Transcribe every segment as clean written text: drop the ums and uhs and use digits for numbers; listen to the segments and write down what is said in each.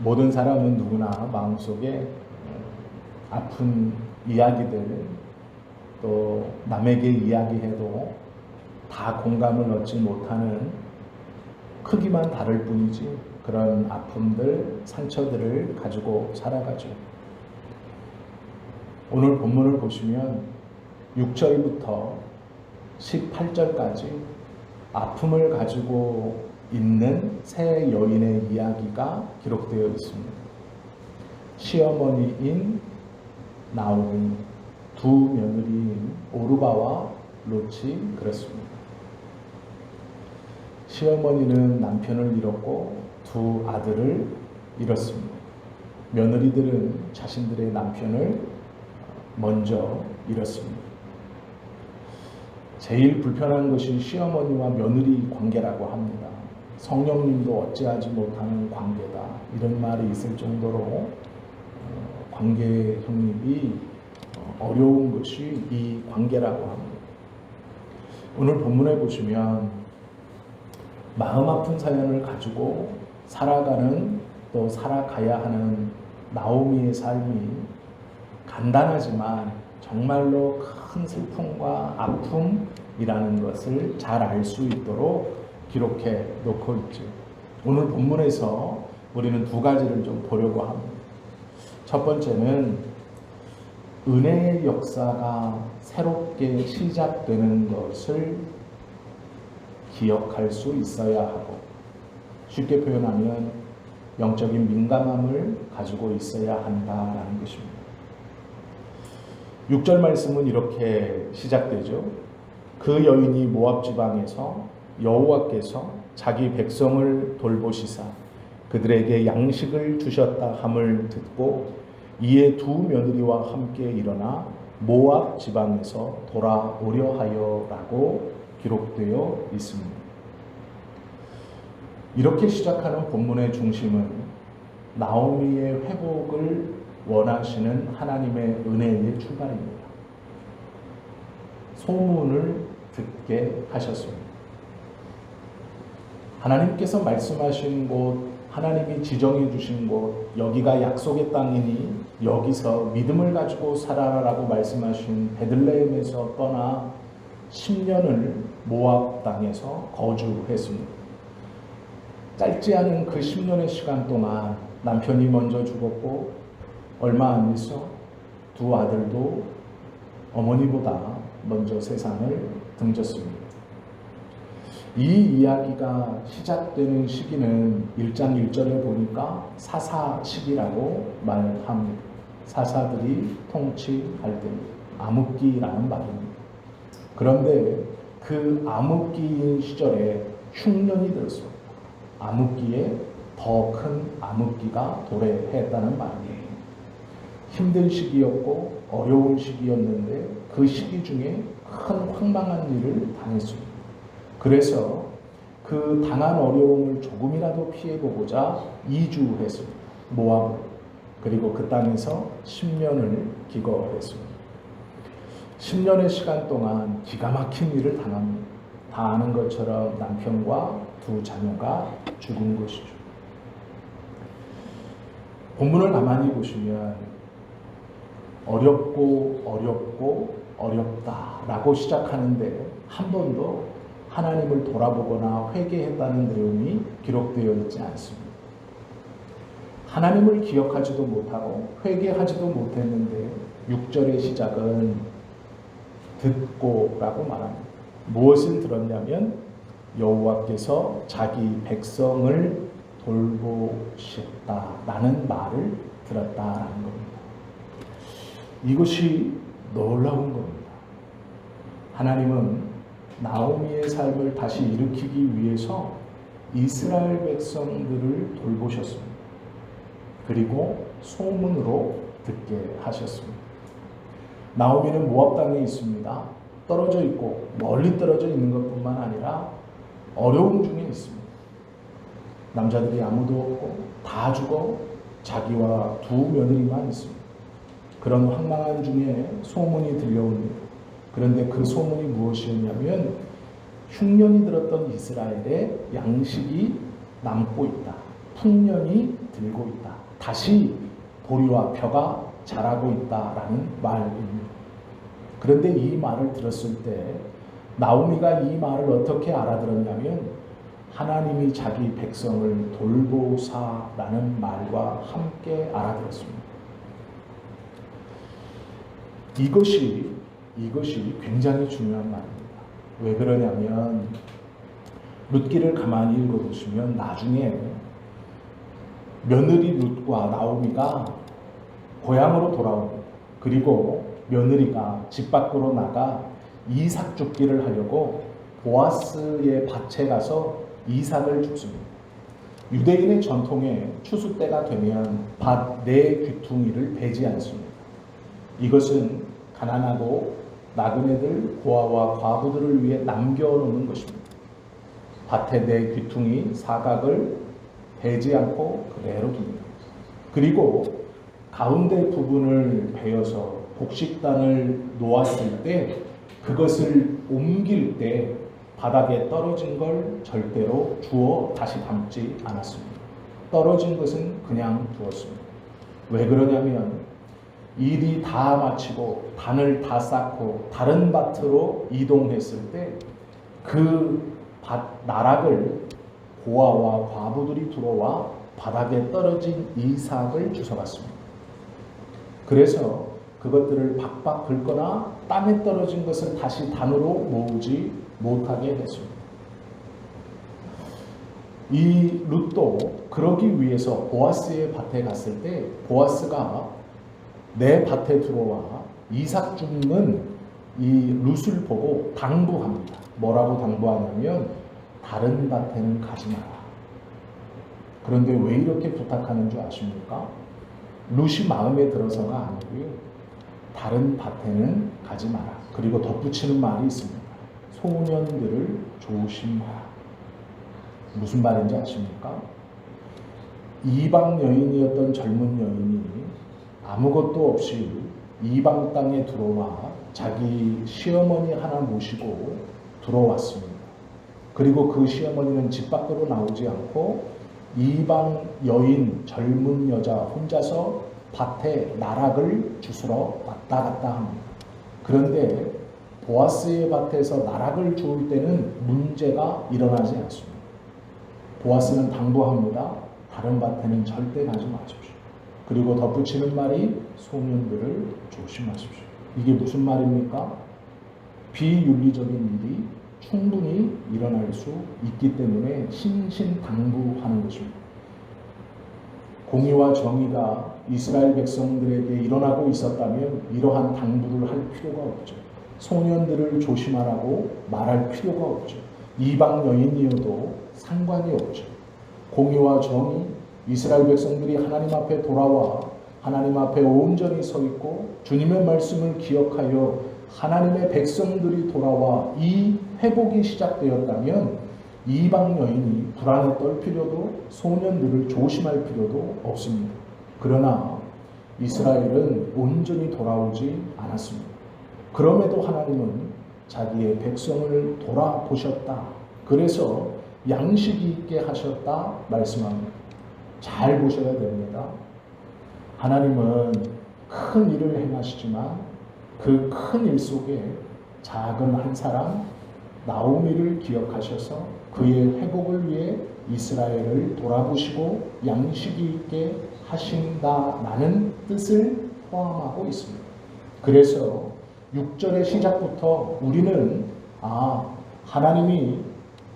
모든 사람은 누구나 마음속에 아픈 이야기들, 또 남에게 이야기해도 다 공감을 얻지 못하는, 크기만 다를 뿐이지 그런 아픔들, 상처들을 가지고 살아가죠. 오늘 본문을 보시면 6절부터 18절까지 아픔을 가지고 있는 세 여인의 이야기가 기록되어 있습니다. 시어머니인 나오미, 두 며느리인 오르바와 롯이 그렇습니다. 시어머니는 남편을 잃었고 두 아들을 잃었습니다. 며느리들은 자신들의 남편을 먼저 잃었습니다. 제일 불편한 것이 시어머니와 며느리 관계라고 합니다. 성령님도 어찌하지 못하는 관계다, 이런 말이 있을 정도로 관계 형립이 어려운 것이 이 관계라고 합니다. 오늘 본문에 보시면 마음 아픈 사연을 가지고 살아가는, 또 살아가야 하는 나오미의 삶이 간단하지만 정말로 큰 슬픔과 아픔이라는 것을 잘 알 수 있도록 기록해 놓고 있죠. 오늘 본문에서 우리는 두 가지를 좀 보려고 합니다. 첫 번째는 은혜의 역사가 새롭게 시작되는 것을 기억할 수 있어야 하고, 쉽게 표현하면 영적인 민감함을 가지고 있어야 한다라는 것입니다. 6절 말씀은 이렇게 시작되죠. 그 여인이 모압 지방에서 여호와께서 자기 백성을 돌보시사 그들에게 양식을 주셨다 함을 듣고 이에 두 며느리와 함께 일어나 모압 지방에서 돌아오려 하여라고 기록되어 있습니다. 이렇게 시작하는 본문의 중심은 나오미의 회복을 원하시는 하나님의 은혜의 출발입니다. 소문을 듣게 하셨습니다. 하나님께서 말씀하신 곳, 하나님이 지정해 주신 곳, 여기가 약속의 땅이니 여기서 믿음을 가지고 살아라라고 말씀하신 베들레헴에서 떠나 10년을 모압 땅에서 거주했습니다. 짧지 않은 그 10년의 시간 동안 남편이 먼저 죽었고 얼마 안 돼서 두 아들도 어머니보다 먼저 세상을 등졌습니다. 이 이야기가 시작되는 시기는 1장 1절에 보니까 사사 시기라고 말합니다. 사사들이 통치할 때입니다. 암흑기라는 말입니다. 그런데 그 암흑기인 시절에 흉년이 들었습니다. 암흑기에 더 큰 암흑기가 도래했다는 말이에요. 힘든 시기였고 어려운 시기였는데 그 시기 중에 큰 황망한 일을 당했습니다. 그래서 그 당한 어려움을 조금이라도 피해보고자 이주했습니다. 모압으로. 그리고 그 땅에서 10년을 기거했습니다. 10년의 시간 동안 기가 막힌 일을 당합니다. 다 아는 것처럼 남편과 두 자녀가 죽은 것이죠. 본문을 가만히 보시면 어렵고 어렵다라고 시작하는데 한 번도 하나님을 돌아보거나 회개했다는 내용이 기록되어 있지 않습니다. 하나님을 기억하지도 못하고 회개하지도 못했는데 6절의 시작은 듣고라고 말합니다. 무엇을 들었냐면 여호와께서 자기 백성을 돌보셨다라는 말을 들었다라는 겁니다. 이것이 놀라운 겁니다. 하나님은 나오미의 삶을 다시 일으키기 위해서 이스라엘 백성들을 돌보셨습니다. 그리고 소문으로 듣게 하셨습니다. 나오미는 모압 땅에 있습니다. 떨어져 있고 멀리 떨어져 있는 것뿐만 아니라 어려움 중에 있습니다. 남자들이 아무도 없고 다 죽어 자기와 두 며느리만 있습니다. 그런 황망한 중에 소문이 들려옵니다. 그런데 그 소문이 무엇이었냐면 흉년이 들었던 이스라엘에 양식이 남고 있다. 풍년이 들고 있다. 다시 보리와 벼가 자라고 있다라는 말입니다. 그런데 이 말을 들었을 때 나오미가 이 말을 어떻게 알아들었냐면 하나님이 자기 백성을 돌보사라는 말과 함께 알아들었습니다. 이것이 굉장히 중요한 말입니다. 왜 그러냐면 룻기를 가만히 읽어보시면 나중에 며느리 룻과 나오미가 고향으로 돌아옵니다. 그리고 며느리가 집 밖으로 나가 이삭 줍기를 하려고 보아스의 밭에 가서 이삭을 줍습니다. 유대인의 전통에 추수 때가 되면 밭 네 귀퉁이를 베지 않습니다. 이것은 가난하고 나그네들, 고아와 과부들을 위해 남겨놓는 것입니다. 밭의 네 귀퉁이 사각을 베지 않고 그대로 둡니다. 그리고 가운데 부분을 베어서 곡식단을 놓았을 때 그것을 옮길 때 바닥에 떨어진 걸 절대로 주워 다시 담지 않았습니다. 떨어진 것은 그냥 두었습니다. 왜 그러냐면 일이 다 마치고 단을 다 쌓고 다른 밭으로 이동했을 때 그 밭 나락을 고아와 과부들이 들어와 바닥에 떨어진 이삭을 주워갔습니다. 그래서 그것들을 박박 긁거나 땅에 떨어진 것을 다시 단으로 모으지 못하게 됐습니다. 이 룻도 그러기 위해서 보아스의 밭에 갔을 때 보아스가 내 밭에 들어와 이삭 줍는 이 룻을 보고 당부합니다. 뭐라고 당부하냐면 다른 밭에는 가지 마라. 그런데 왜 이렇게 부탁하는 줄 아십니까? 룻이 마음에 들어서가 아니고요. 다른 밭에는 가지 마라. 그리고 덧붙이는 말이 있습니다. 소년들을 조심하라. 무슨 말인지 아십니까? 이방 여인이었던 젊은 여인이 아무것도 없이 이방 땅에 들어와 자기 시어머니 하나 모시고 들어왔습니다. 그리고 그 시어머니는 집 밖으로 나오지 않고 이방 여인 젊은 여자 혼자서 밭에 나락을 주스러 왔다 갔다 합니다. 그런데 보아스의 밭에서 나락을 주울 때는 문제가 일어나지 않습니다. 보아스는 당부합니다. 다른 밭에는 절대 가지 마십시오. 그리고 덧붙이는 말이 소년들을 조심하십시오. 이게 무슨 말입니까? 비윤리적인 일이 충분히 일어날 수 있기 때문에 신신당부하는 것입니다. 공의와 정의가 이스라엘 백성들에게 일어나고 있었다면 이러한 당부를 할 필요가 없죠. 소년들을 조심하라고 말할 필요가 없죠. 이방 여인이어도 상관이 없죠. 공의와 정의, 이스라엘 백성들이 하나님 앞에 돌아와 하나님 앞에 온전히 서 있고 주님의 말씀을 기억하여 하나님의 백성들이 돌아와 이 회복이 시작되었다면 이방 여인이 불안에 떨 필요도 소년들을 조심할 필요도 없습니다. 그러나 이스라엘은 온전히 돌아오지 않았습니다. 그럼에도 하나님은 자기의 백성을 돌아보셨다. 그래서 양식이 있게 하셨다 말씀합니다. 잘 보셔야 됩니다. 하나님은 큰 일을 행하시지만 그 큰 일 속에 작은 한 사람 나오미를 기억하셔서 그의 회복을 위해 이스라엘을 돌아보시고 양식이 있게 하신다라는 뜻을 포함하고 있습니다. 그래서 6절의 시작부터 우리는 하나님이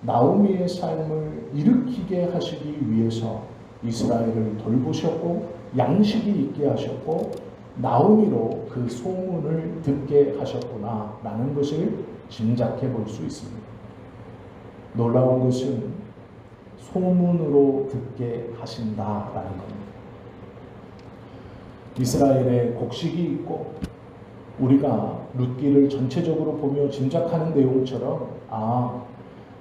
나오미의 삶을 일으키게 하시기 위해서 이스라엘을 돌보셨고 양식이 있게 하셨고 나오미로 그 소문을 듣게 하셨구나 라는 것을 짐작해 볼 수 있습니다. 놀라운 것은 소문으로 듣게 하신다라는 겁니다. 이스라엘에 곡식이 있고 우리가 룻기를 전체적으로 보며 짐작하는 내용처럼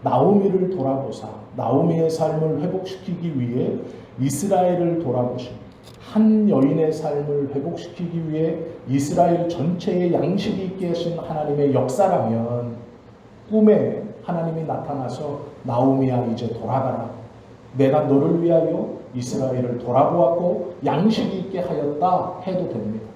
나오미를 돌아보사 나오미의 삶을 회복시키기 위해 이스라엘을 돌아보십니다. 한 여인의 삶을 회복시키기 위해 이스라엘 전체에 양식이 있게 하신 하나님의 역사라면 꿈에 하나님이 나타나서 나오미야 이제 돌아가라. 내가 너를 위하여 이스라엘을 돌아보았고 양식이 있게 하였다 해도 됩니다.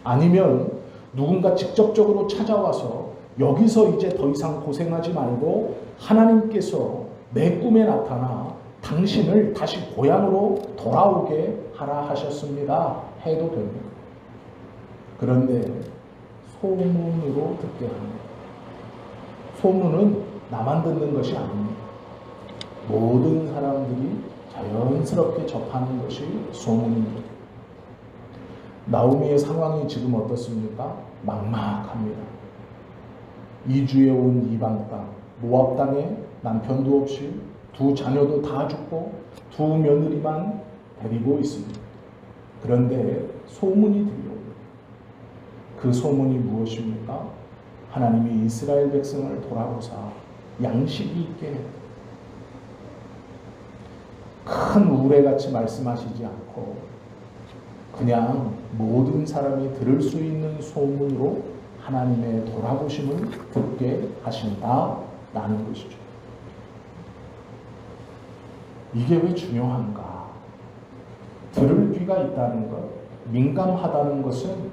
아니면 누군가 직접적으로 찾아와서 여기서 이제 더 이상 고생하지 말고 하나님께서 내 꿈에 나타나 당신을 다시 고향으로 돌아오게 하라 하셨습니다 해도 됩니다. 그런데 소문으로 듣게 합니다. 소문은 나만 듣는 것이 아닙니다. 모든 사람들이 자연스럽게 접하는 것이 소문입니다. 나오미의 상황이 지금 어떻습니까? 막막합니다. 이주에 온 이방 땅, 모압 땅에 남편도 없이 두 자녀도 다 죽고 두 며느리만 데리고 있습니다. 그런데 소문이 들려옵니다. 그 소문이 무엇입니까? 하나님이 이스라엘 백성을 돌아보사 양식이 있게 했다. 큰 우레같이 말씀하시지 않고 그냥 모든 사람이 들을 수 있는 소문으로 하나님의 돌아보심을 듣게 하신다라는 것이죠. 이게 왜 중요한가? 들을 귀가 있다는 것, 민감하다는 것은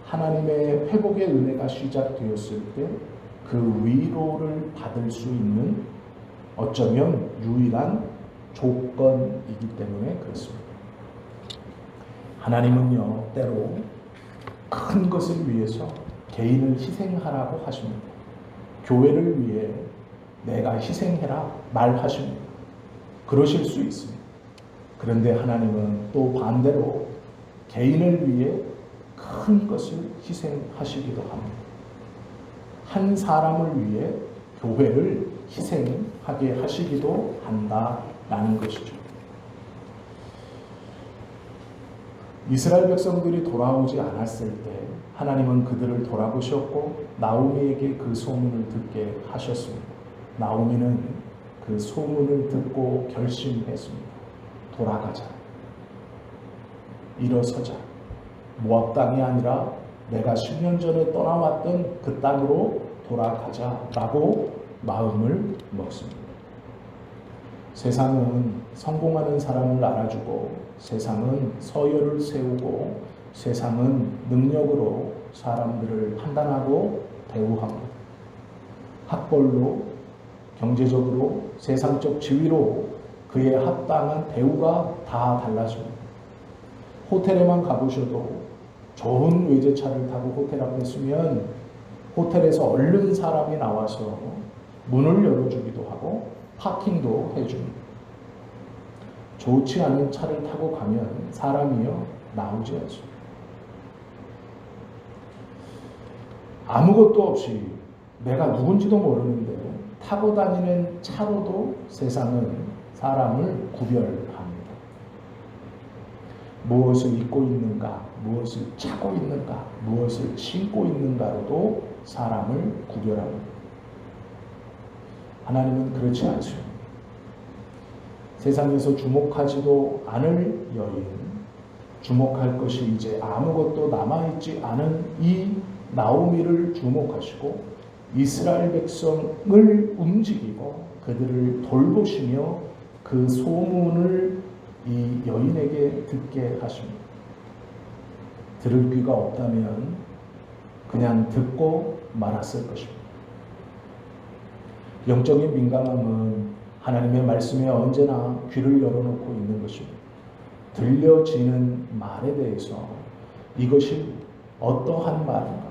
하나님의 회복의 은혜가 시작되었을 때 그 위로를 받을 수 있는 어쩌면 유일한 조건이기 때문에 그렇습니다. 하나님은요, 때로 큰 것을 위해서 개인을 희생하라고 하십니다. 교회를 위해 내가 희생해라 말하십니다. 그러실 수 있습니다. 그런데 하나님은 또 반대로 개인을 위해 큰 것을 희생하시기도 합니다. 한 사람을 위해 교회를 희생하게 하시기도 한다라는 것이죠. 이스라엘 백성들이 돌아오지 않았을 때 하나님은 그들을 돌아보셨고 나오미에게 그 소문을 듣게 하셨습니다. 나오미는 그 소문을 듣고 결심했습니다. 돌아가자. 일어서자. 모압 땅이 아니라 내가 10년 전에 떠나왔던 그 땅으로 돌아가자라고 마음을 먹습니다. 세상은 성공하는 사람을 알아주고 세상은 서열을 세우고 세상은 능력으로 사람들을 판단하고 대우합니다. 학벌로, 경제적으로, 세상적 지위로 그에 합당한 대우가 다 달라집니다. 호텔에만 가보셔도 좋은 외제차를 타고 호텔 앞에 서면 호텔에서 얼른 사람이 나와서 문을 열어주기도 하고 파킹도 해줍니다. 좋지 않은 차를 타고 가면 사람이요 나오지 않습니다. 아무것도 없이 내가 누군지도 모르는데 타고 다니는 차로도 세상은 사람을 구별합니다. 무엇을 입고 있는가, 무엇을 차고 있는가, 무엇을 신고 있는가로도 사람을 구별합니다. 하나님은 그렇지 않습니다. 세상에서 주목하지도 않을 여인, 주목할 것이 이제 아무것도 남아있지 않은 이 나오미를 주목하시고 이스라엘 백성을 움직이고 그들을 돌보시며 그 소문을 이 여인에게 듣게 하십니다. 들을 귀가 없다면 그냥 듣고 말았을 것입니다. 영적인 민감함은 하나님의 말씀에 언제나 귀를 열어놓고 있는 것입니다. 들려지는 말에 대해서 이것이 어떠한 말인가?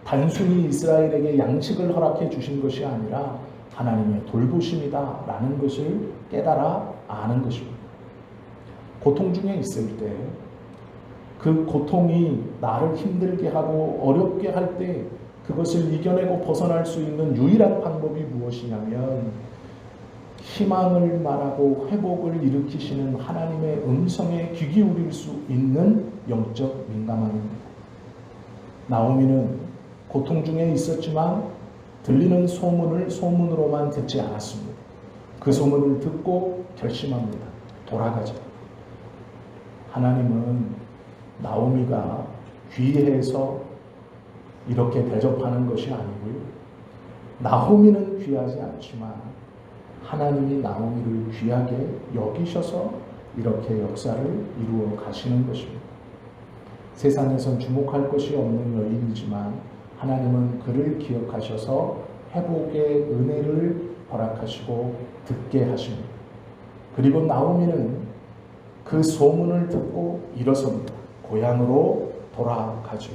단순히 이스라엘에게 양식을 허락해 주신 것이 아니라 하나님의 돌보심이다 라는 것을 깨달아 아는 것입니다. 고통 중에 있을 때 그 고통이 나를 힘들게 하고 어렵게 할 때 그것을 이겨내고 벗어날 수 있는 유일한 방법이 무엇이냐면 희망을 말하고 회복을 일으키시는 하나님의 음성에 귀 기울일 수 있는 영적 민감함입니다. 나오미는 고통 중에 있었지만 들리는 소문을 소문으로만 듣지 않았습니다. 그 소문을 듣고 결심합니다. 돌아가자. 하나님은 나오미가 귀해서 이렇게 대접하는 것이 아니고요. 나오미는 귀하지 않지만 하나님이 나오미를 귀하게 여기셔서 이렇게 역사를 이루어 가시는 것입니다. 세상에선 주목할 것이 없는 여인이지만 하나님은 그를 기억하셔서 회복의 은혜를 허락하시고 듣게 하십니다. 그리고 나오미는 그 소문을 듣고 일어섭니다. 고향으로 돌아가죠.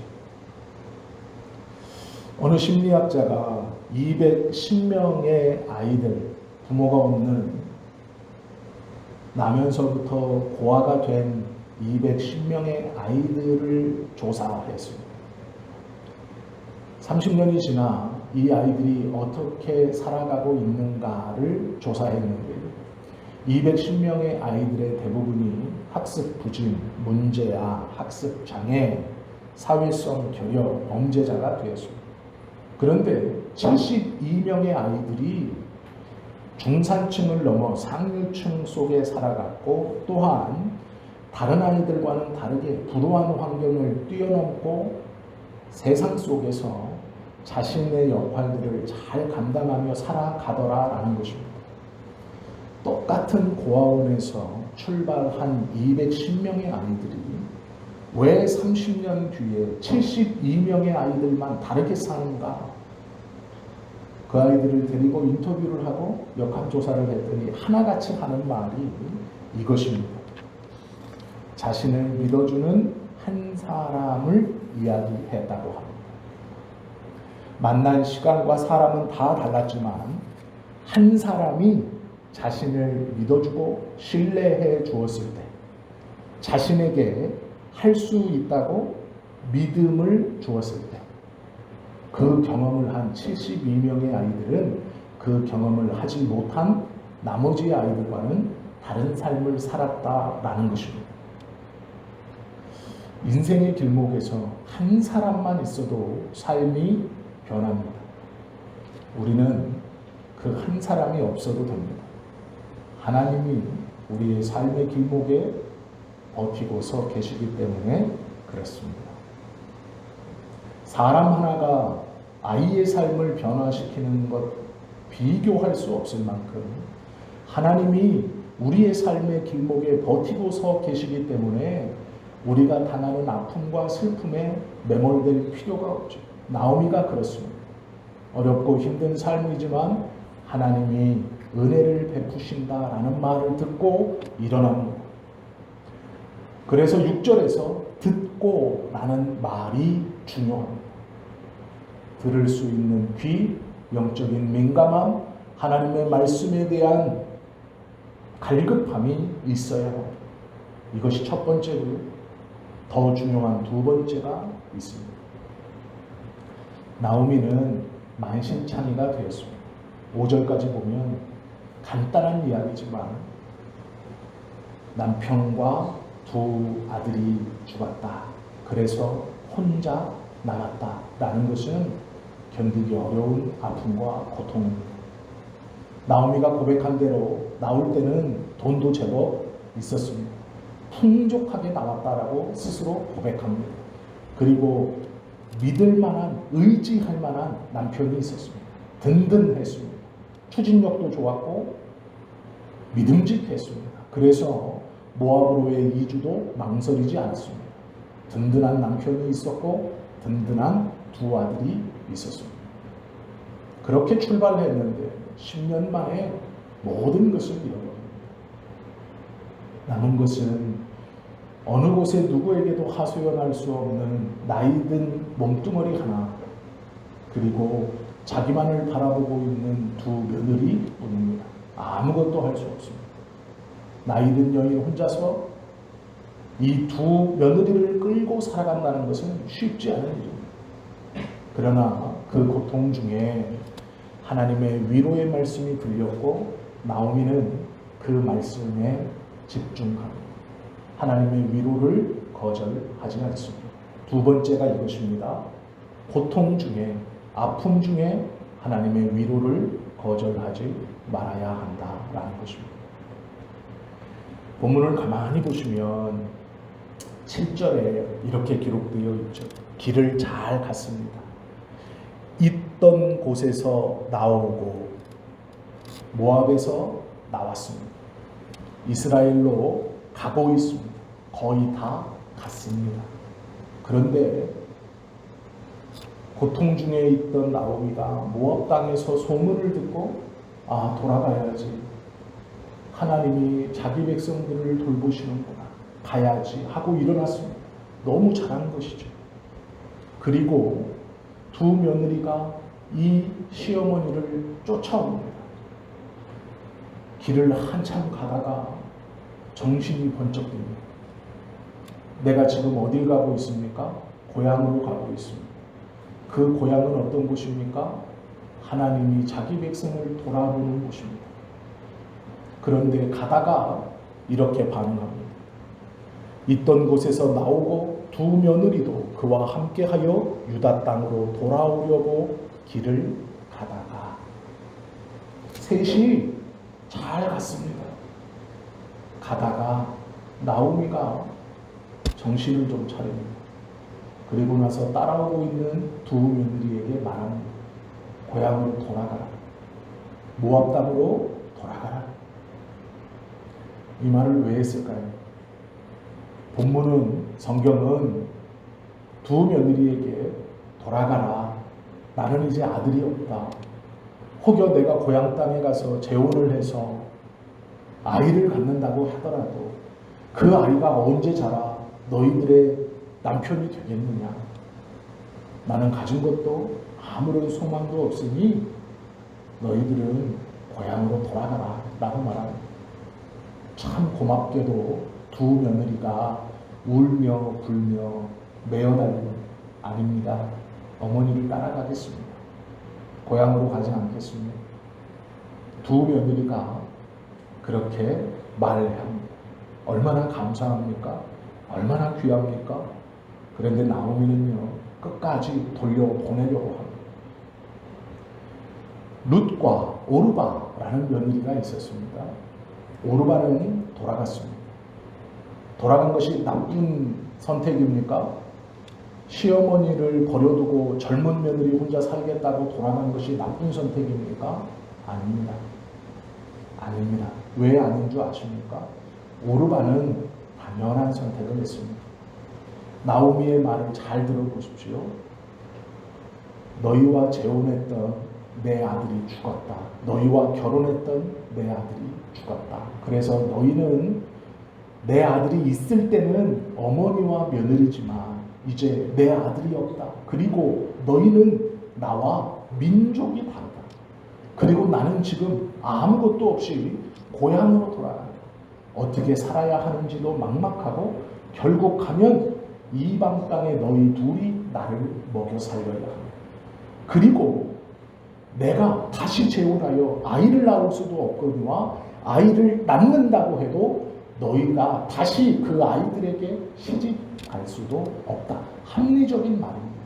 어느 심리학자가 210명의 아이들, 부모가 없는 나면서부터 고아가 된 210명의 아이들을 조사했습니다. 30년이 지나 이 아이들이 어떻게 살아가고 있는가를 조사했는데 210명의 아이들의 대부분이 학습 부진, 문제아, 학습 장애, 사회성 결여, 범죄자가 되었습니다. 그런데 72명의 아이들이 중산층을 넘어 상류층 속에 살아갔고 또한 다른 아이들과는 다르게 불우한 환경을 뛰어넘고 세상 속에서 자신의 역할들을 잘 감당하며 살아가더라라는 것입니다. 똑같은 고아원에서 출발한 210명의 아이들이 왜 30년 뒤에 72명의 아이들만 다르게 사는가? 그 아이들을 데리고 인터뷰를 하고 역학조사를 했더니 하나같이 하는 말이 이것입니다. 자신을 믿어주는 한 사람을 이야기했다고 합니다. 만난 시간과 사람은 다 달랐지만 한 사람이 자신을 믿어주고 신뢰해 주었을 때 자신에게 할 수 있다고 믿음을 주었을 때 그 경험을 한 72명의 아이들은 그 경험을 하지 못한 나머지 아이들과는 다른 삶을 살았다라는 것입니다. 인생의 길목에서 한 사람만 있어도 삶이 변합니다. 우리는 그 한 사람이 없어도 됩니다. 하나님이 우리의 삶의 길목에 버티고 서 계시기 때문에 그렇습니다. 사람 하나가 아이의 삶을 변화시키는 것 비교할 수 없을 만큼 하나님이 우리의 삶의 길목에 버티고 서 계시기 때문에 우리가 당하는 아픔과 슬픔에 매몰될 필요가 없죠. 나오미가 그렇습니다. 어렵고 힘든 삶이지만 하나님이 은혜를 베푸신다라는 말을 듣고 일어납니다. 그래서 6절에서 듣고 라는 말이 중요합니다. 들을 수 있는 귀, 영적인 민감함, 하나님의 말씀에 대한 갈급함이 있어야 합니다. 이것이 첫 번째고요. 더 중요한 두 번째가 있습니다. 나오미는 만신창이가 되었습니다. 5절까지 보면 간단한 이야기지만 남편과 두 아들이 죽었다. 그래서 혼자 남았다라는 것은 견디기 어려운 아픔과 고통입니다. 나오미가 고백한 대로 나올 때는 돈도 제법 있었습니다. 풍족하게 나왔다라고 스스로 고백합니다. 그리고 믿을 만한, 의지할 만한 남편이 있었습니다. 든든했습니다. 추진력도 좋았고 믿음직했습니다. 그래서 모압으로의 이주도 망설이지 않았습니다. 든든한 남편이 있었고 든든한 두 아들이 있었습니다. 그렇게 출발했는데 10년 만에 모든 것을 잃어버립니다. 남은 것은 어느 곳에 누구에게도 하소연할 수 없는 나이든 몸뚱어리 하나, 그리고 자기만을 바라보고 있는 두 며느리 뿐입니다. 아무것도 할 수 없습니다. 나이든 여인 혼자서 이 두 며느리를 끌고 살아간다는 것은 쉽지 않은 일입니다. 그러나 그 고통 중에 하나님의 위로의 말씀이 들렸고 나오미는 그 말씀에 집중합니다. 하나님의 위로를 거절하지 않습니다. 두 번째가 이것입니다. 고통 중에, 아픔 중에 하나님의 위로를 거절하지 말아야 한다라는 것입니다. 본문을 가만히 보시면 7절에 이렇게 기록되어 있죠. 길을 잘 갔습니다. 있던 곳에서 나오고 모압에서 나왔습니다. 이스라엘로 가고 있습니다. 거의 다 갔습니다. 그런데 고통 중에 있던 나오미가 모압 땅에서 소문을 듣고 돌아가야지. 하나님이 자기 백성들을 돌보시는구나. 가야지 하고 일어났습니다. 너무 잘한 것이죠. 그리고 두 며느리가 이 시어머니를 쫓아옵니다. 길을 한참 가다가 정신이 번쩍 듭니다. 내가 지금 어딜 가고 있습니까? 고향으로 가고 있습니다. 그 고향은 어떤 곳입니까? 하나님이 자기 백성을 돌아보는 곳입니다. 그런데 가다가 이렇게 반응합니다. 있던 곳에서 나오고 두 며느리도 그와 함께하여 유다 땅으로 돌아오려고 길을 가다가 셋이 잘 갔습니다. 가다가 나오미가 정신을 좀 차립니다. 그리고 나서 따라오고 있는 두 며느리에게 말합니다. 고향으로 돌아가라. 모압 땅으로 돌아가라. 이 말을 왜 했을까요? 본문은, 성경은 두 며느리에게 돌아가라. 나는 이제 아들이 없다. 혹여 내가 고향 땅에 가서 재혼을 해서 아이를 갖는다고 하더라도 그 아이가 언제 자라 너희들의 남편이 되겠느냐. 나는 가진 것도 아무런 소망도 없으니 너희들은 고향으로 돌아가라 라고 말합니다. 참 고맙게도 두 며느리가 울며 불며 매어달리고 아닙니다. 어머니를 따라가겠습니다. 고향으로 가지 않겠습니다. 두 며느리가 그렇게 말을 합니다. 얼마나 감사합니까? 얼마나 귀합니까? 그런데 나오미는요, 끝까지 돌려보내려고 합니다. 룻과 오르바라는 며느리가 있었습니다. 오르바는 돌아갔습니다. 돌아간 것이 나쁜 선택입니까? 시어머니를 버려두고 젊은 며느리 혼자 살겠다고 돌아간 것이 나쁜 선택입니까? 아닙니다. 아닙니다. 왜 아닌 줄 아십니까? 오르바는 당연한 선택을 했습니다. 나오미의 말을 잘 들어보십시오. 너희와 재혼했던 내 아들이 죽었다. 너희와 결혼했던 내 아들이 죽었다. 그래서 너희는 내 아들이 있을 때는 어머니와 며느리지만 이제 내 아들이 없다. 그리고 너희는 나와 민족이 다르다. 그리고 나는 지금 아무것도 없이 고향으로 돌아간다. 어떻게 살아야 하는지도 막막하고 결국 가면 이방 땅에 너희 둘이 나를 먹여 살려야 합니다. 그리고 내가 다시 재혼하여 아이를 낳을 수도 없거니와 아이를 낳는다고 해도 너희가 다시 그 아이들에게 시집갈 수도 없다. 합리적인 말입니다.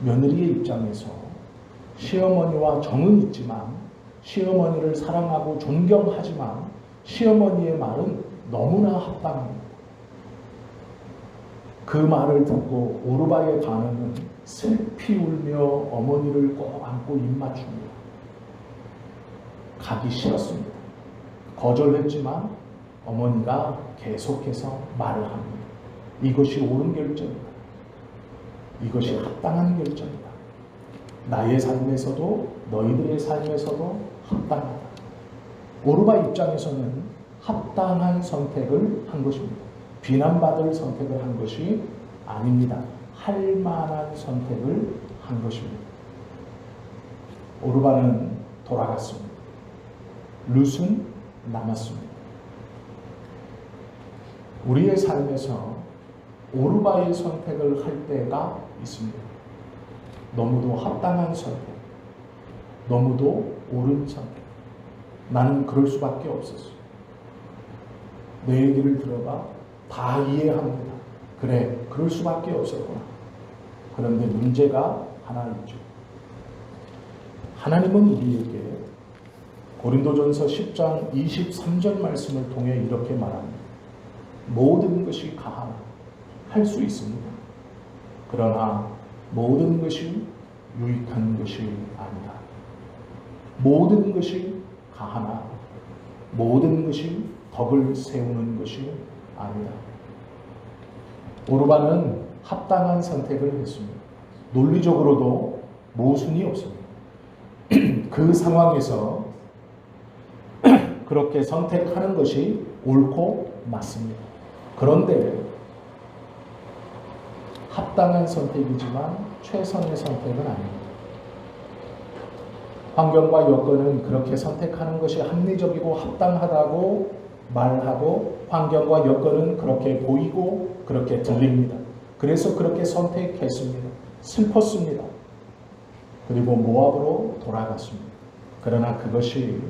며느리의 입장에서 시어머니와 정은 있지만 시어머니를 사랑하고 존경하지만 시어머니의 말은 너무나 합당합니다. 그 말을 듣고 오르바의 반응은 슬피 울며 어머니를 꼭 안고 입 맞춥니다. 가기 싫었습니다. 거절했지만 어머니가 계속해서 말을 합니다. 이것이 옳은 결정이다. 이것이 합당한 결정이다. 나의 삶에서도 너희들의 삶에서도 합당하다. 오르바 입장에서는 합당한 선택을 한 것입니다. 비난받을 선택을 한 것이 아닙니다. 할 만한 선택을 한 것입니다. 오르바는 돌아갔습니다. 룻은 남았습니다. 우리의 삶에서 오르바의 선택을 할 때가 있습니다. 너무도 합당한 선택, 너무도 옳은 선택. 나는 그럴 수밖에 없었어. 내 얘기를 들어봐. 다 이해합니다. 그래, 그럴 수밖에 없었구나. 그런데 문제가 하나 있죠. 하나님은 우리에게 고린도전서 10장 23절 말씀을 통해 이렇게 말합니다. 모든 것이 가하나 할 수 있습니다. 그러나 모든 것이 유익한 것이 아니다. 모든 것이 가하나 모든 것이 덕을 세우는 것이 아니다. 오르반은 합당한 선택을 했습니다. 논리적으로도 모순이 없습니다. 그 상황에서 그렇게 선택하는 것이 옳고 맞습니다. 그런데 합당한 선택이지만 최선의 선택은 아닙니다. 환경과 여건은 그렇게 선택하는 것이 합리적이고 합당하다고 말하고 환경과 여건은 그렇게 보이고 그렇게 들립니다. 그래서 그렇게 선택했습니다. 슬펐습니다. 그리고 모압으로 돌아갔습니다. 그러나 그것이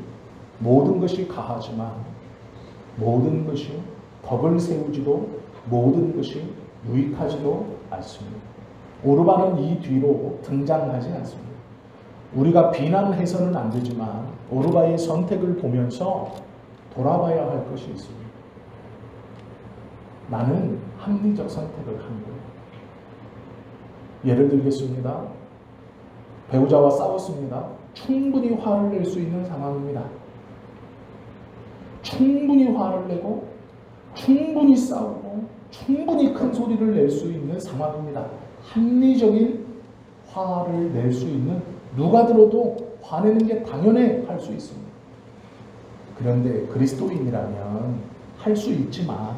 모든 것이 가하지만 모든 것이 덕을 세우지도 모든 것이 유익하지도 않습니다. 오르반은 이 뒤로 등장하지 않습니다. 우리가 비난해서는 안 되지만 오르바의 선택을 보면서 돌아봐야 할 것이 있습니다. 나는 합리적 선택을 한 거예요. 예를 들겠습니다. 배우자와 싸웠습니다. 충분히 화를 낼 수 있는 상황입니다. 충분히 화를 내고 충분히 싸우고 충분히 큰 소리를 낼 수 있는 상황입니다. 합리적인 화를 낼 수 있는, 누가 들어도 화내는 게 당연해 할 수 있습니다. 그런데 그리스도인이라면 할 수 있지만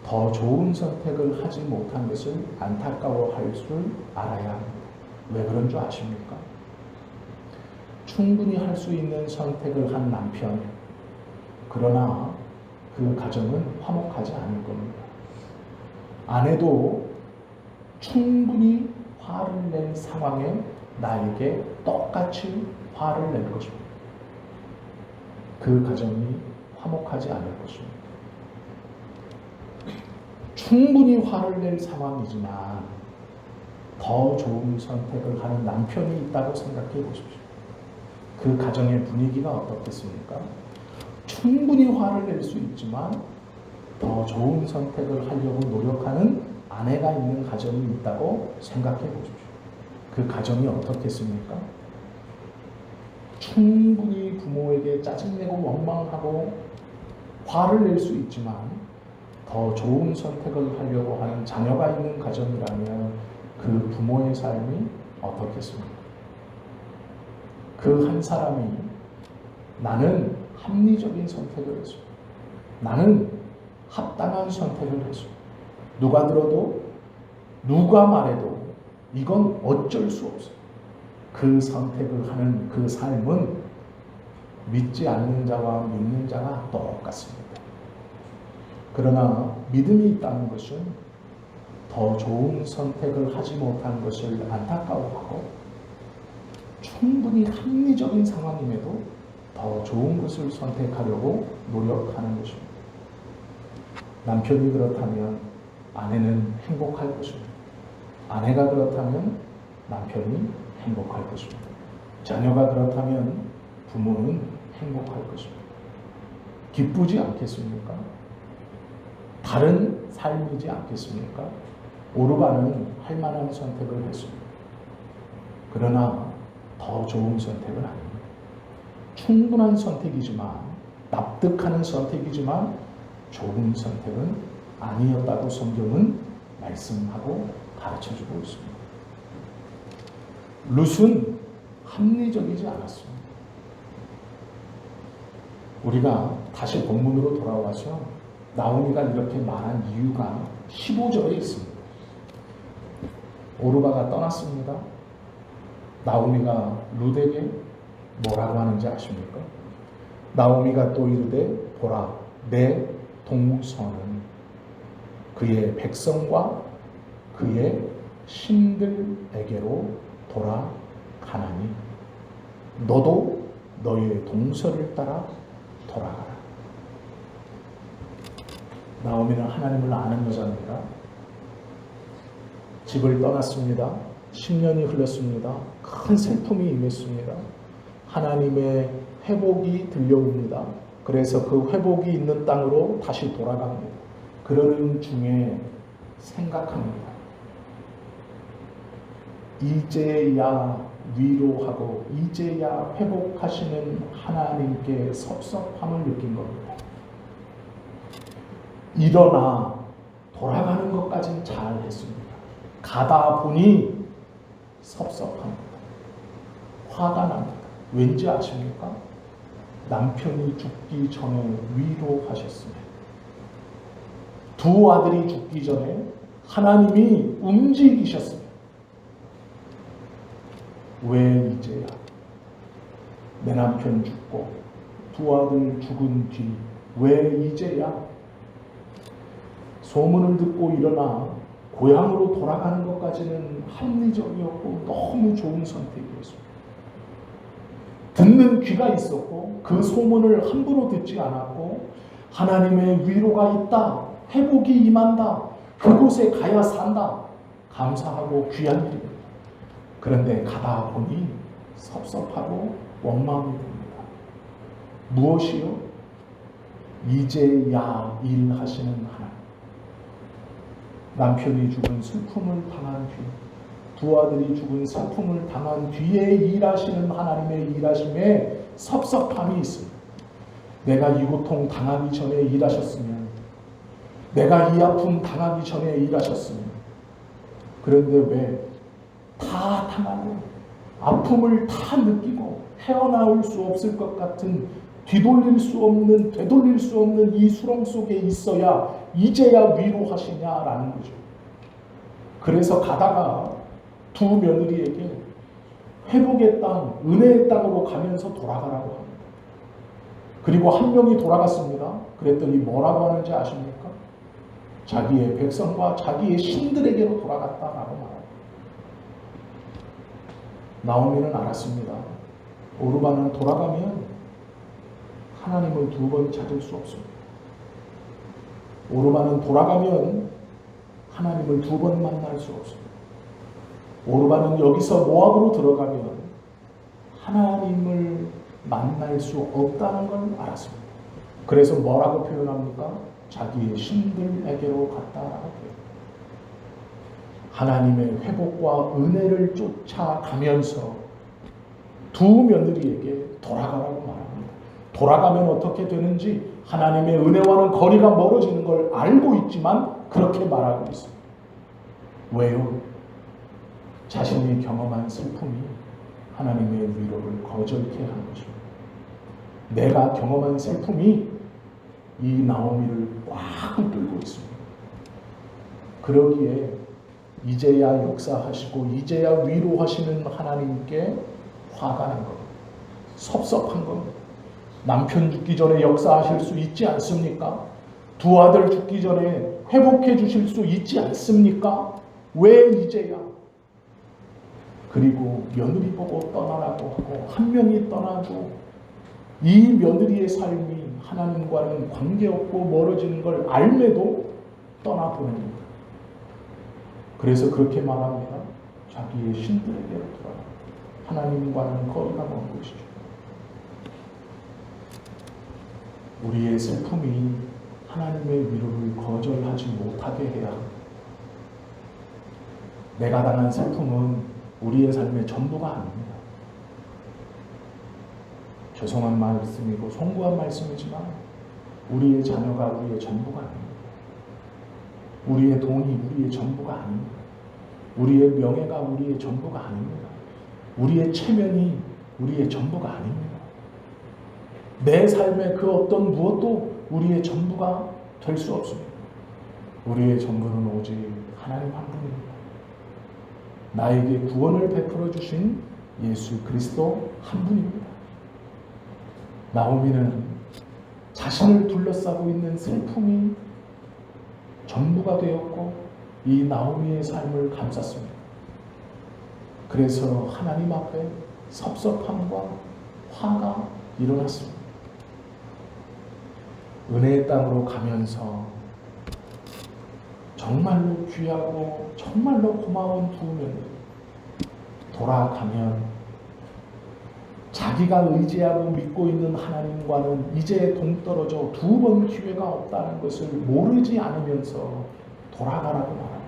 더 좋은 선택을 하지 못한 것을 안타까워할 줄 알아야 합니다. 왜 그런 줄 아십니까? 충분히 할 수 있는 선택을 한 남편, 그러나 그 가정은 화목하지 않을 겁니다. 아내도 충분히 화를 낸 상황에 나에게 똑같이 화를 낼 것입니다. 그 가정이 화목하지 않을 것입니다. 충분히 화를 낼 상황이지만 더 좋은 선택을 하는 남편이 있다고 생각해 보십시오. 그 가정의 분위기가 어떻겠습니까? 충분히 화를 낼 수 있지만 더 좋은 선택을 하려고 노력하는 아내가 있는 가정이 있다고 생각해 보십시오. 그 가정이 어떻겠습니까? 충분히 부모에게 짜증내고 원망하고 화를 낼 수 있지만 더 좋은 선택을 하려고 하는 자녀가 있는 가정이라면 그 부모의 삶이 어떻겠습니까? 그 한 사람이 나는 합리적인 선택을 했습니다. 나는 합당한 선택을 했습니다. 누가 들어도 누가 말해도 이건 어쩔 수 없어요. 그 선택을 하는 그 삶은 믿지 않는 자와 믿는 자가 똑같습니다. 그러나 믿음이 있다는 것은 더 좋은 선택을 하지 못한 것을 안타까워하고 충분히 합리적인 상황임에도 더 좋은 것을 선택하려고 노력하는 것입니다. 남편이 그렇다면 아내는 행복할 것입니다. 아내가 그렇다면 남편이 행복할 것입니다. 자녀가 그렇다면 부모는 행복할 것입니다. 기쁘지 않겠습니까? 다른 삶이지 않겠습니까? 오르반은 할 만한 선택을 했습니다. 그러나 더 좋은 선택은 아닙니다. 충분한 선택이지만, 납득하는 선택이지만 좋은 선택은 아니었다고 성경은 말씀하고 가르쳐주고 있습니다. 룻은 합리적이지 않았습니다. 우리가 다시 본문으로 돌아와서 나오미가 이렇게 말한 이유가 15절에 있습니다. 오르바가 떠났습니다. 나오미가 룻에게 뭐라고 하는지 아십니까? 나오미가 또 이르되 보라, 내 동서는 그의 백성과 그의 신들에게로 돌아가나니 너도 너의 동서를 따라 돌아가라. 나오미는 하나님을 아는 여자입니다. 집을 떠났습니다. 10년이 흘렀습니다. 큰 슬픔이 임했습니다. 하나님의 회복이 들려옵니다. 그래서 그 회복이 있는 땅으로 다시 돌아갑니다. 그러는 중에 생각합니다. 이제야 위로하고 이제야 회복하시는 하나님께 섭섭함을 느낀 겁니다. 일어나 돌아가는 것까지는 잘 했습니다. 가다 보니 섭섭합니다. 화가 납니다. 왠지 아십니까? 남편이 죽기 전에 위로하셨습니다. 두 아들이 죽기 전에 하나님이 움직이셨습니다. 왜 이제야? 내 남편 죽고 두 아들 죽은 뒤 왜 이제야? 소문을 듣고 일어나 고향으로 돌아가는 것까지는 합리적이었고 너무 좋은 선택이었습니다. 듣는 귀가 있었고 그 소문을 함부로 듣지 않았고 하나님의 위로가 있다. 회복이 임한다. 그곳에 가야 산다. 감사하고 귀한 일입니다. 그런데 가다 보니 섭섭하고 원망이 됩니다. 무엇이요? 이제야 일하시는 하나님. 남편이 죽은 슬픔을 당한 뒤, 두 아들이 죽은 슬픔을 당한 뒤에 일하시는 하나님의 일하심에 섭섭함이 있습니다. 내가 이 고통 당하기 전에 일하셨으면, 내가 이 아픔 당하기 전에 일하셨으면, 그런데 왜 다 당하고 아픔을 다 느끼고 헤어나올 수 없을 것 같은 되돌릴 수 없는 이 수렁 속에 있어야 이제야 위로하시냐라는 거죠. 그래서 가다가 두 며느리에게 회복의 땅, 은혜의 땅으로 가면서 돌아가라고 합니다. 그리고 한 명이 돌아갔습니다. 그랬더니 뭐라고 하는지 아십니까? 자기의 백성과 자기의 신들에게로 돌아갔다라고 말합니다. 나오미는 알았습니다. 오르바는 돌아가면 하나님을 두 번 찾을 수 없습니다. 오르바는 돌아가면 하나님을 두 번 만날 수 없습니다. 오르바는 여기서 모압으로 들어가면 하나님을 만날 수 없다는 걸 알았습니다. 그래서 뭐라고 표현합니까? 자기의 신들에게로 갔다라고 표현합니다. 하나님의 회복과 은혜를 쫓아가면서 두 며느리에게 돌아가라고 말합니다. 돌아가면 어떻게 되는지 하나님의 은혜와는 거리가 멀어지는 걸 알고 있지만 그렇게 말하고 있습니다. 왜요? 자신이 경험한 슬픔이 하나님의 위로를 거절케 한 것입니다. 내가 경험한 슬픔이 이 나오미를 꽉 붙들고 있습니다. 그러기에 이제야 역사하시고 이제야 위로하시는 하나님께 화가 난 겁니다. 섭섭한 겁니다. 남편 죽기 전에 역사하실 수 있지 않습니까? 두 아들 죽기 전에 회복해 주실 수 있지 않습니까? 왜 이제야? 그리고 며느리 보고 떠나라고 하고 한 명이 떠나고 이 며느리의 삶이 하나님과는 관계없고 멀어지는 걸 알매도 떠나보냅니다. 그래서 그렇게 말합니다. 자기의 신들에게로 돌아가. 하나님과는 거리가 먼 것이죠. 우리의 슬픔이 하나님의 위로를 거절하지 못하게 해야 합니다. 내가 당한 슬픔은 우리의 삶의 전부가 아닙니다. 죄송한 말씀이고 송구한 말씀이지만 우리의 자녀가 우리의 전부가 아닙니다. 우리의 돈이 우리의 전부가 아닙니다. 우리의 명예가 우리의 전부가 아닙니다. 우리의 체면이 우리의 전부가 아닙니다. 내 삶의 그 어떤 무엇도 우리의 전부가 될 수 없습니다. 우리의 전부는 오직 하나님 한 분입니다. 나에게 구원을 베풀어 주신 예수 그리스도 한 분입니다. 나오미는 자신을 둘러싸고 있는 슬픔이 전부가 되었고 이 나오미의 삶을 감쌌습니다. 그래서 하나님 앞에 섭섭함과 화가 일어났습니다. 은혜의 땅으로 가면서 정말로 귀하고 정말로 고마운 두 며느리 돌아가면 자기가 의지하고 믿고 있는 하나님과는 이제 동떨어져 두 번 기회가 없다는 것을 모르지 않으면서 돌아가라고 말합니다.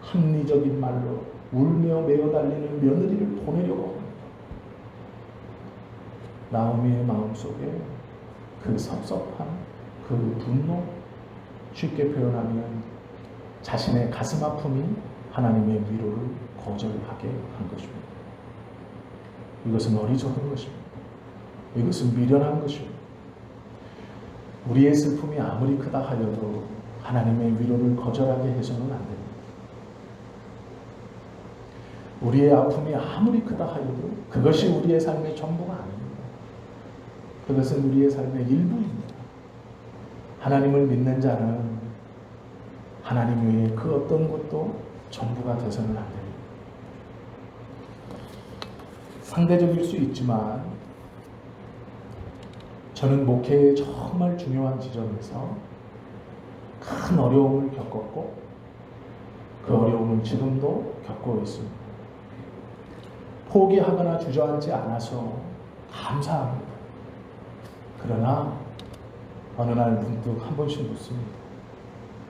합리적인 말로 울며 매어 달리는 며느리를 보내려고 합니다. 나오미의 마음속에 그 섭섭함, 그 분노, 쉽게 표현하면 자신의 가슴 아픔이 하나님의 위로를 거절하게 한 것입니다. 이것은 어리석은 것입니다. 이것은 미련한 것입니다. 우리의 슬픔이 아무리 크다 하여도 하나님의 위로를 거절하게 해서는 안 됩니다. 우리의 아픔이 아무리 크다 하여도 그것이 우리의 삶의 전부가 아닙니다. 그것은 우리의 삶의 일부입니다. 하나님을 믿는 자는 하나님 외에 그 어떤 것도 전부가 되서는 안 됩니다. 상대적일 수 있지만 저는 목회의 정말 중요한 지점에서 큰 어려움을 겪었고 그 어려움을 지금도 겪고 있습니다. 포기하거나 주저앉지 않아서 감사합니다. 그러나 어느 날 문득 한 번씩 묻습니다.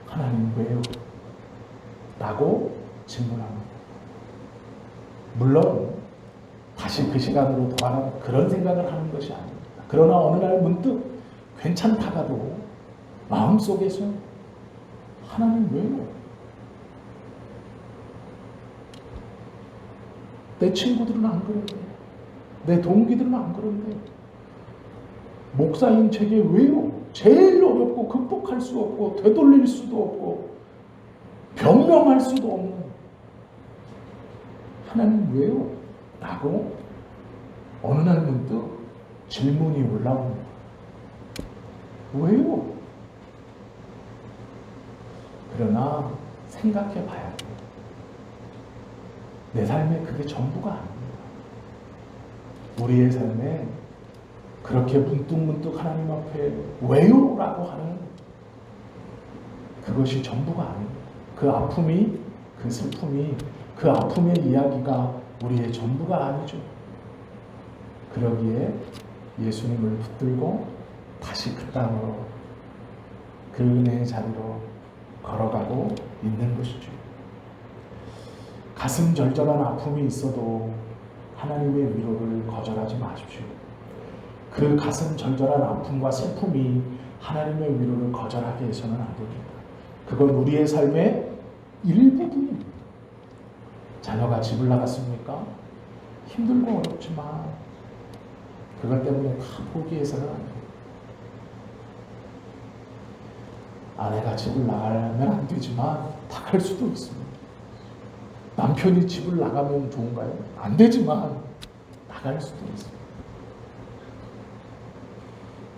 하나님 왜요? 라고 질문합니다. 물론 다시 그 시간으로 돌아가는 그런 생각을 하는 것이 아닙니다. 그러나 어느 날 문득 괜찮다가도 마음속에서 하나님 왜요? 내 친구들은 안 그런데, 내 동기들은 안 그런데, 목사인 제게 왜요? 제일 어렵고 극복할 수 없고 되돌릴 수도 없고 변명할 수도 없는 하나님 왜요? 라고 어느 날 문득 질문이 올라옵니다. 왜요? 그러나 생각해 봐야 돼요. 내 삶에 그게 전부가 아닙니다. 우리의 삶에 그렇게 문득문득 하나님 앞에 왜요? 라고 하는 그것이 전부가 아닙니다. 그 아픔이, 그 슬픔이, 그 아픔의 이야기가 우리의 전부가 아니죠. 그러기에 예수님을 붙들고 다시 그 땅으로, 그 은혜의 자리로 걸어가고 있는 것이죠. 가슴 절절한 아픔이 있어도 하나님의 위로를 거절하지 마십시오. 그 가슴 절절한 아픔과 슬픔이 하나님의 위로를 거절하게 해서는 안 됩니다. 그건 우리의 삶의 일부분입니다. 자녀가 집을 나갔습니까? 힘들고 어렵지만 그것 때문에 다 포기해서는 안 됩니다. 아내가 집을 나가면 안 되지만 나갈 수도 있습니다. 남편이 집을 나가면 좋은가요? 안 되지만 나갈 수도 있습니다.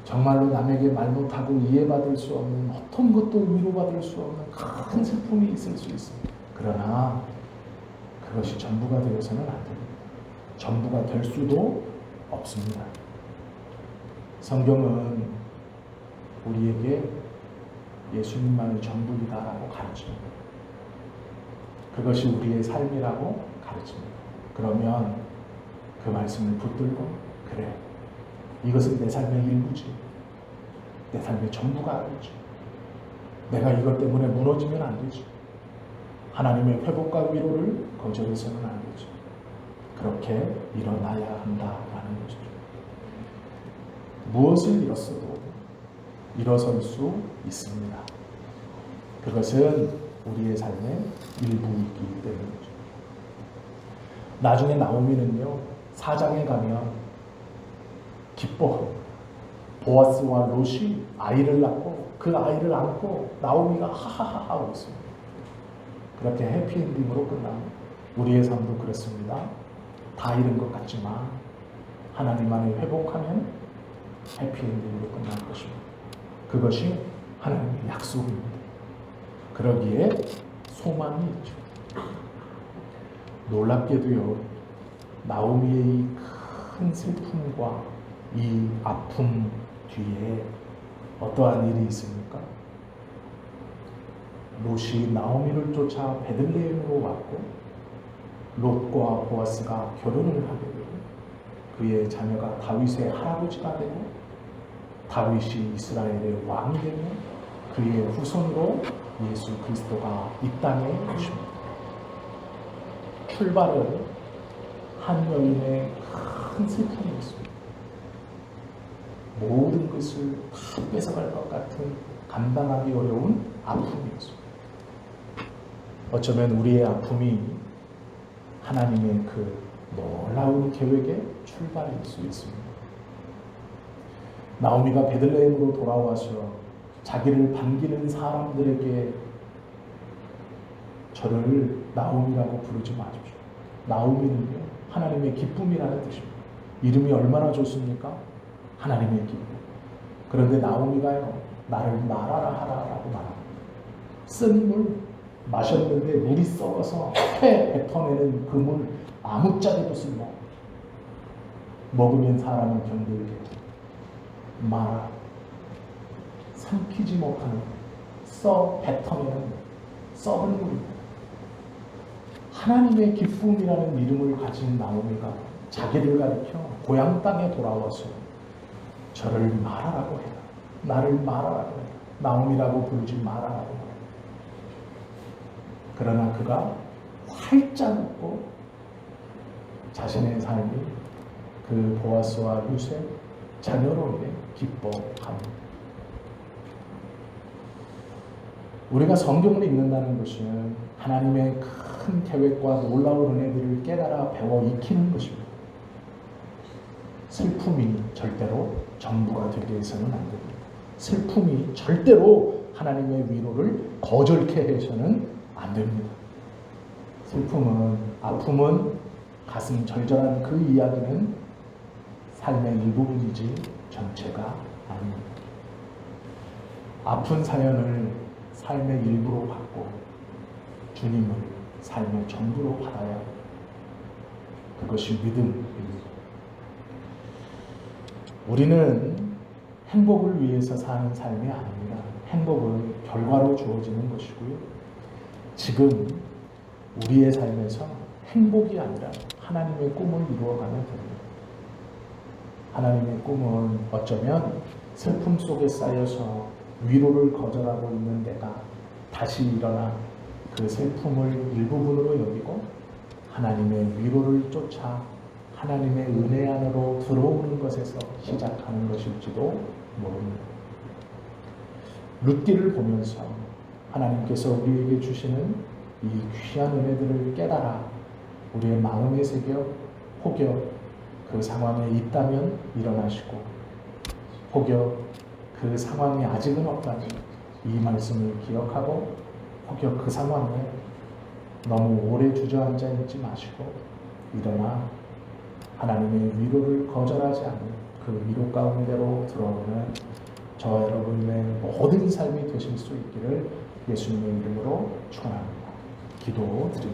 정말로 남에게 말 못하고 이해받을 수 없는 어떤 것도 위로받을 수 없는 큰 슬픔이 있을 수 있습니다. 그러나 그것이 전부가 되어서는 안 됩니다. 전부가 될 수도 없습니다. 성경은 우리에게 예수님만이 전부이다라고 가르칩니다. 그것이 우리의 삶이라고 가르칩니다. 그러면 그 말씀을 붙들고 그래, 이것은 내 삶의 일부지, 내 삶의 전부가 아니지, 내가 이것 때문에 무너지면 안 되지, 하나님의 회복과 위로를 거절해서는 안 되지, 그렇게 일어나야 한다라는 것이죠. 무엇을 잃었어도 일어설 수 있습니다. 그것은 우리의 삶의 일부이기 때문이죠. 나중에 나오미는요, 4장에 가면 기뻐합니다. 보아스와 롯이 아이를 낳고 그 아이를 안고 나오미가 하하하하 웃습니다. 그렇게 해피엔딩으로 끝납니다. 우리의 삶도 그렇습니다. 다 잃은 것 같지만 하나님만을 회복하면 해피엔딩으로 끝날 것입니다. 그것이 하나님의 약속입니다. 그러기에 소망이 있죠. 놀랍게도요, 나오미의 이 큰 슬픔과 이 아픔 뒤에 어떠한 일이 있습니까? 롯이 나오미를 쫓아 베들레헴으로 왔고 롯과 보아스가 결혼을 하게 되고 그의 자녀가 다윗의 할아버지가 되고 다윗이 이스라엘의 왕이 되며 그의 후손으로 예수 그리스도가 이 땅에 오십니다. 출발은 한 여인의 큰 슬픔이었습니다. 모든 것을 다 뺏어갈 것 같은 감당하기 어려운 아픔이었습니다. 어쩌면 우리의 아픔이 하나님의 그 놀라운 계획의 출발일 수 있습니다. 나오미가 베들레헴으로 돌아와서 자기를 반기는 사람들에게 저를 나오미라고 부르지 마십시오. 나오미는요, 하나님의 기쁨이라는 뜻입니다. 이름이 얼마나 좋습니까? 하나님의 기쁨. 그런데 나오미가요, 나를 말하라 하라라고 말합니다. 쓴 물 마셨는데 물이 썩어서 회 뱉어내는 그 물 아무짝에도 쓸모. 먹으면 사람을 병들게 말아 삼키지 못하는 써 뱉어내는 썩은 물입니다. 하나님의 기쁨이라는 이름을 가진 나오미가 자기를 가리켜 고향 땅에 돌아와서 저를 말하라고 해라. 나를 말하라고 해라. 나오미라고 부르지 말아라고 해라. 그러나 그가 활짝 웃고 자신의 삶이 그 보아스와 루세 자녀로 인해 기뻐합니다. 우리가 성경을 읽는다는 것은 하나님의 큰 계획과 놀라운 은혜들을 깨달아 배워 익히는 것입니다. 슬픔이 절대로 전부가 되게 해서는 안 됩니다. 슬픔이 절대로 하나님의 위로를 거절케 해서는 안 됩니다. 슬픔은, 아픔은, 가슴 절절한 그 이야기는 삶의 일부분이지 전체가 아닙니다. 아픈 사연을 삶의 일부로 받고 주님을 삶의 전부로 받아야 합니다. 그것이 믿음입니다. 우리는 행복을 위해서 사는 삶이 아닙니다. 행복은 결과로 주어지는 것이고요. 지금 우리의 삶에서 행복이 아니라 하나님의 꿈을 이루어가면 됩니다. 하나님의 꿈은 어쩌면 슬픔 속에 쌓여서 위로를 거절하고 있는 내가 다시 일어나 그 슬픔을 일부분으로 여기고 하나님의 위로를 쫓아 하나님의 은혜 안으로 들어오는 것에서 시작하는 것일지도 모릅니다. 룻기를 보면서 하나님께서 우리에게 주시는 이 귀한 은혜들을 깨달아 우리의 마음에 새겨 혹여 그 상황에 있다면 일어나시고 혹여 그 상황이 아직은 없다면 이 말씀을 기억하고 혹여 그 상황에 너무 오래 주저앉아 있지 마시고 일어나 하나님의 위로를 거절하지 않는 그 위로 가운데로 들어오는 저와 여러분의 모든 삶이 되실 수 있기를 예수님의 이름으로 축원합니다. 기도드립니다.